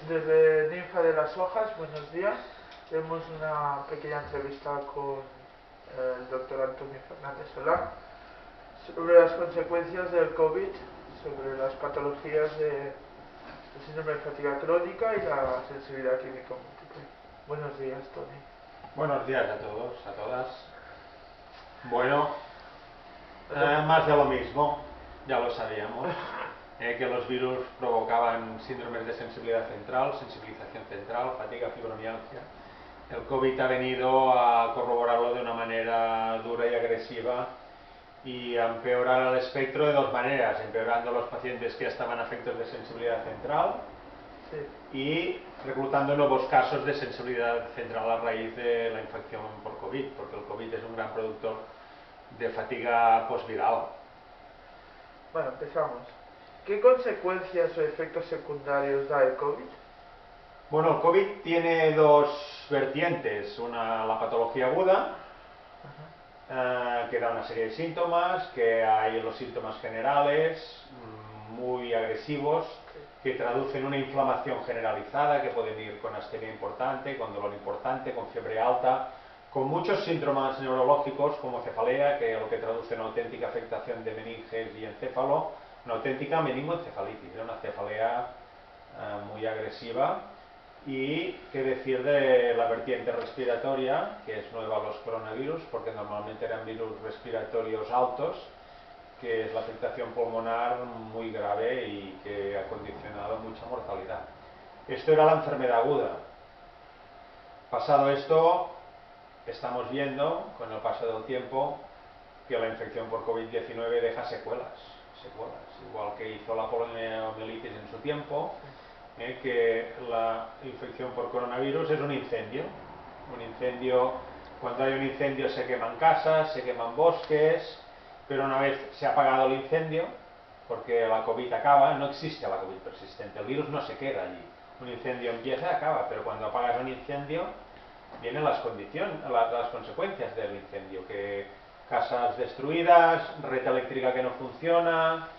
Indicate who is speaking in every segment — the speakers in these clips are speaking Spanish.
Speaker 1: Desde Ninfa de las Hojas, buenos días. Tenemos una pequeña entrevista con el doctor Antonio Fernández Solá sobre las consecuencias del COVID, sobre las patologías del síndrome de fatiga crónica y la sensibilidad química múltiple. Buenos días, Tony.
Speaker 2: Buenos días a todos, a todas. Bueno, más de lo mismo, ya lo sabíamos, que los virus provocaban síndromes de sensibilidad central, sensibilización central, fatiga, fibromialgia. El COVID ha venido a corroborarlo de una manera dura y agresiva y a empeorar el espectro de dos maneras, empeorando a los pacientes que ya estaban afectos de sensibilidad central y reclutando nuevos casos de sensibilidad central a raíz de la infección por COVID, porque el COVID es un gran productor de fatiga posviral.
Speaker 1: Bueno, empezamos. ¿Qué consecuencias o efectos secundarios da el COVID?
Speaker 2: Bueno, el COVID tiene dos vertientes, la patología aguda, que da una serie de síntomas, que hay los síntomas generales, muy agresivos, que traducen una inflamación generalizada, que pueden ir con astenia importante, con dolor importante, con fiebre alta, con muchos síntomas neurológicos como cefalea, que lo que traduce una auténtica afectación de meninges y encéfalo, una auténtica meningoencefalitis, una cefalea muy agresiva. Y qué decir de la vertiente respiratoria, que es nueva a los coronavirus, porque normalmente eran virus respiratorios altos, que es la afectación pulmonar muy grave y que ha condicionado mucha mortalidad. Esto era la enfermedad aguda. Pasado esto, estamos viendo, con el paso del tiempo, que la infección por COVID-19 deja secuelas, igual que hizo la poliomielitis en su tiempo, que la infección por coronavirus es un incendio. Cuando hay un incendio se queman casas, se queman bosques, pero una vez se ha apagado el incendio, porque la COVID acaba, no existe la COVID persistente, el virus no se queda allí. Un incendio empieza y acaba, pero cuando apagas un incendio vienen las consecuencias del incendio, que casas destruidas, red eléctrica que no funciona,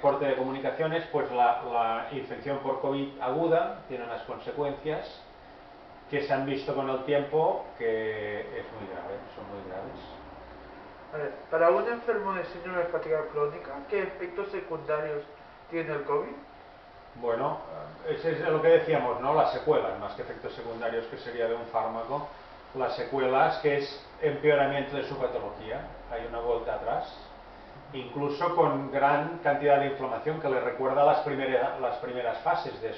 Speaker 2: corte de comunicaciones. Pues la infección por COVID aguda tiene unas consecuencias que se han visto con el tiempo que es muy grave, son muy graves.
Speaker 1: A ver, para un enfermo de síndrome de fatiga crónica, ¿qué efectos secundarios tiene el COVID?
Speaker 2: Bueno, eso es lo que decíamos, ¿no? Las secuelas, más que efectos secundarios, que sería de un fármaco. Las secuelas, que es empeoramiento de su patología, hay una vuelta atrás, incluso con gran cantidad de inflamación que le recuerda las primeras fases de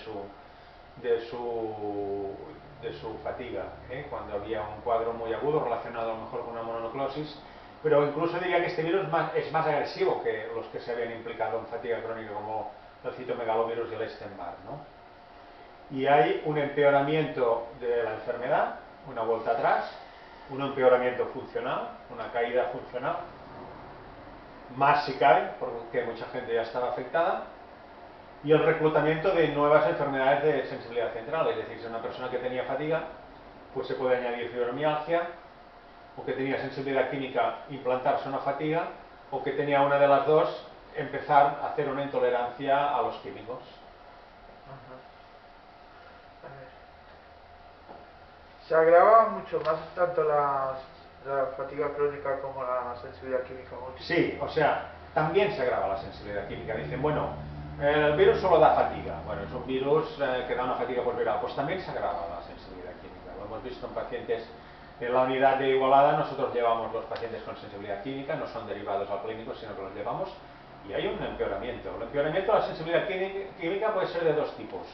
Speaker 2: su fatiga, cuando había un cuadro muy agudo relacionado a lo mejor con una mononucleosis. Pero incluso diría que este virus es más agresivo que los que se habían implicado en fatiga crónica, como el citomegalovirus y el Epstein-Barr, ¿no? Y hay un empeoramiento de la enfermedad, una vuelta atrás, un empeoramiento funcional, una caída funcional, más si cae, porque mucha gente ya estaba afectada, y el reclutamiento de nuevas enfermedades de sensibilidad central, es decir, si una persona que tenía fatiga, pues se puede añadir fibromialgia, o que tenía sensibilidad química, implantarse una fatiga, o que tenía una de las dos, empezar a hacer una intolerancia a los químicos.
Speaker 1: A ver. Se agrava mucho más tanto la fatiga crónica como la sensibilidad química múltiple.
Speaker 2: Sí, o sea, también se agrava la sensibilidad química. Dicen, bueno, el virus solo da fatiga. Bueno, es un virus que da una fatiga posviral. Pues también se agrava la sensibilidad química. Lo hemos visto en pacientes en la unidad de Igualada. Nosotros llevamos los pacientes con sensibilidad química, no son derivados al clínico, sino que los llevamos, y hay un empeoramiento. El empeoramiento de la sensibilidad química puede ser de dos tipos.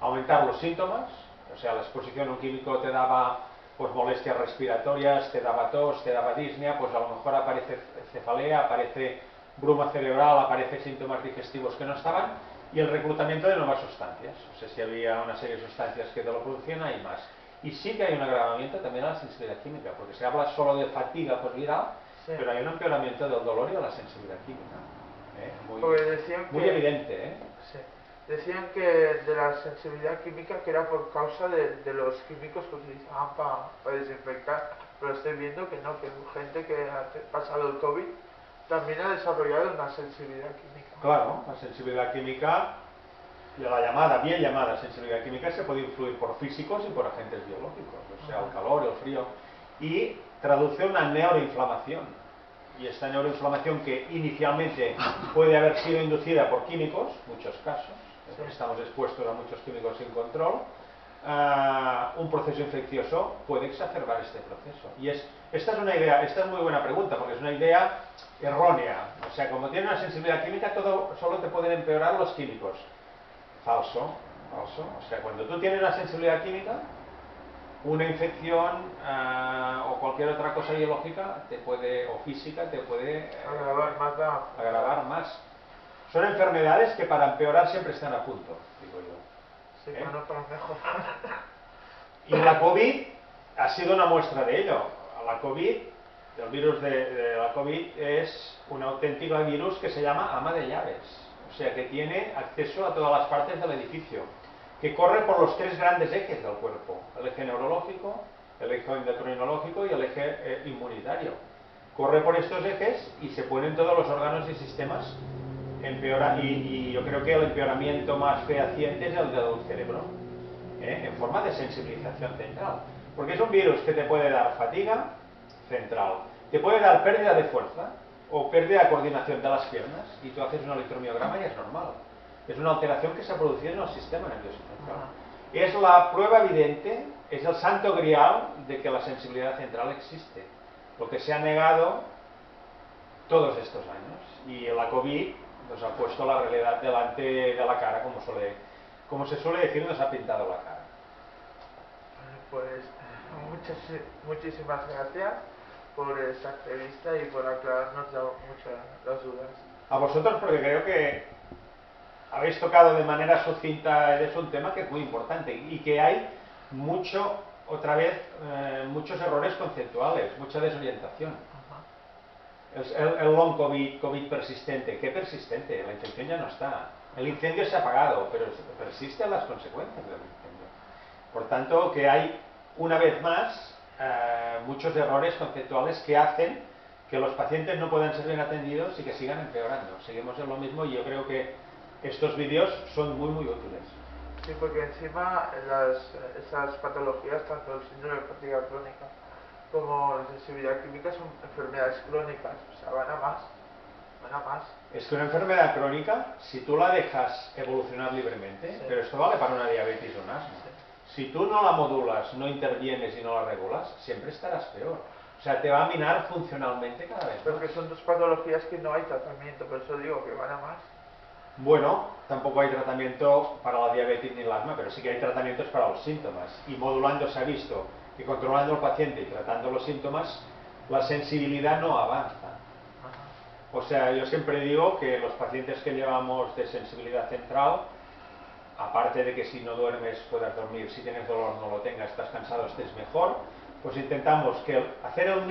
Speaker 2: Aumentar los síntomas, o sea, la exposición a un químico te daba pues molestias respiratorias, te daba tos, te daba disnea, pues a lo mejor aparece cefalea, aparece bruma cerebral, aparece síntomas digestivos que no estaban, y el reclutamiento de nuevas sustancias. O sea, si había una serie de sustancias que te lo producían, hay más. Y sí que hay un agravamiento también a la sensibilidad química, porque se habla solo de fatiga posviral, pero hay un empeoramiento del dolor y a la sensibilidad química. Muy evidente,
Speaker 1: Sí. Decían que de la sensibilidad química que era por causa de los químicos que utilizaban para desinfectar, pero estoy viendo que no, que gente que ha pasado el COVID también ha desarrollado una sensibilidad química.
Speaker 2: Claro, la sensibilidad química la llamada, bien llamada sensibilidad química, se puede influir por físicos y por agentes biológicos, o sea, el calor, el frío, y traduce una neuroinflamación. Y esta neuroinflamación, que inicialmente puede haber sido inducida por químicos, muchos casos, estamos expuestos a muchos químicos sin control, un proceso infeccioso puede exacerbar este proceso. Y esta es una idea, esta es muy buena pregunta, porque es una idea errónea. O sea, como tiene una sensibilidad química, solo te pueden empeorar los químicos. Falso, falso. O sea, cuando tú tienes una sensibilidad química, una infección o cualquier otra cosa biológica o física te puede agravar más. Son enfermedades que para empeorar siempre están a punto, digo yo.
Speaker 1: Sí, bueno, para mejorar.
Speaker 2: Y la COVID ha sido una muestra de ello. La COVID, el virus de la COVID es un auténtico virus que se llama ama de llaves. O sea, que tiene acceso a todas las partes del edificio, que corre por los tres grandes ejes del cuerpo: el eje neurológico, el eje endocrinológico y el eje inmunitario. Corre por estos ejes y se ponen todos los órganos y sistemas. Y yo creo que el empeoramiento más fehaciente es el del cerebro, en forma de sensibilización central, porque es un virus que te puede dar fatiga central, te puede dar pérdida de fuerza o pérdida de coordinación de las piernas, y tú haces un electromiograma y es normal. Es una alteración que se ha producido en el sistema nervioso central. Es la prueba evidente, es el santo grial de que la sensibilidad central existe, lo que se ha negado todos estos años, y la COVID nos ha puesto la realidad delante de la cara, como se suele decir, nos ha pintado la cara.
Speaker 1: Pues muchísimas gracias por esta entrevista y por aclararnos muchas las dudas.
Speaker 2: A vosotros, porque creo que habéis tocado de manera sucinta, es un tema que es muy importante y que hay muchos errores conceptuales, mucha desorientación. El long COVID persistente, ¿qué persistente? La infección ya no está. El incendio se ha apagado, pero persisten las consecuencias del incendio. Por tanto, que hay, una vez más, muchos errores conceptuales que hacen que los pacientes no puedan ser bien atendidos y que sigan empeorando. Seguimos en lo mismo, y yo creo que estos vídeos son muy, muy útiles.
Speaker 1: Sí, porque encima esas patologías, tanto el síndrome de fatiga crónica como la sensibilidad química, son enfermedades crónicas, o sea, van a más.
Speaker 2: Es que una enfermedad crónica, si tú la dejas evolucionar libremente, sí, pero esto vale para una diabetes o un asma, sí, si tú no la modulas, no intervienes y no la regulas, siempre estarás peor. O sea, te va a minar funcionalmente cada vez más.
Speaker 1: Porque son dos patologías que no hay tratamiento, por eso digo que van a más.
Speaker 2: Bueno, tampoco hay tratamiento para la diabetes ni el asma, pero sí que hay tratamientos para los síntomas. Y modulando se ha visto que controlando al paciente y tratando los síntomas, la sensibilidad no avanza. O sea, yo siempre digo que los pacientes que llevamos de sensibilidad central, aparte de que si no duermes puedas dormir, si tienes dolor no lo tengas, estás cansado, estés mejor, pues intentamos hacer el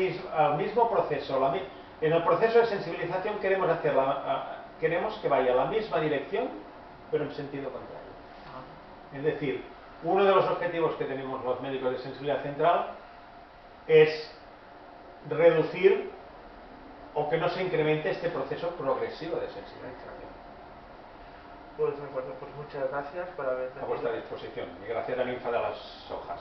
Speaker 2: mismo proceso. En el proceso de sensibilización queremos que vaya a la misma dirección, pero en sentido contrario. Es decir, uno de los objetivos que tenemos los médicos de sensibilidad central es reducir o que no se incremente este proceso progresivo de sensibilización.
Speaker 1: Pues de acuerdo, pues muchas gracias por haber venido.
Speaker 2: A vuestra disposición, y gracias a la ninfa de las hojas.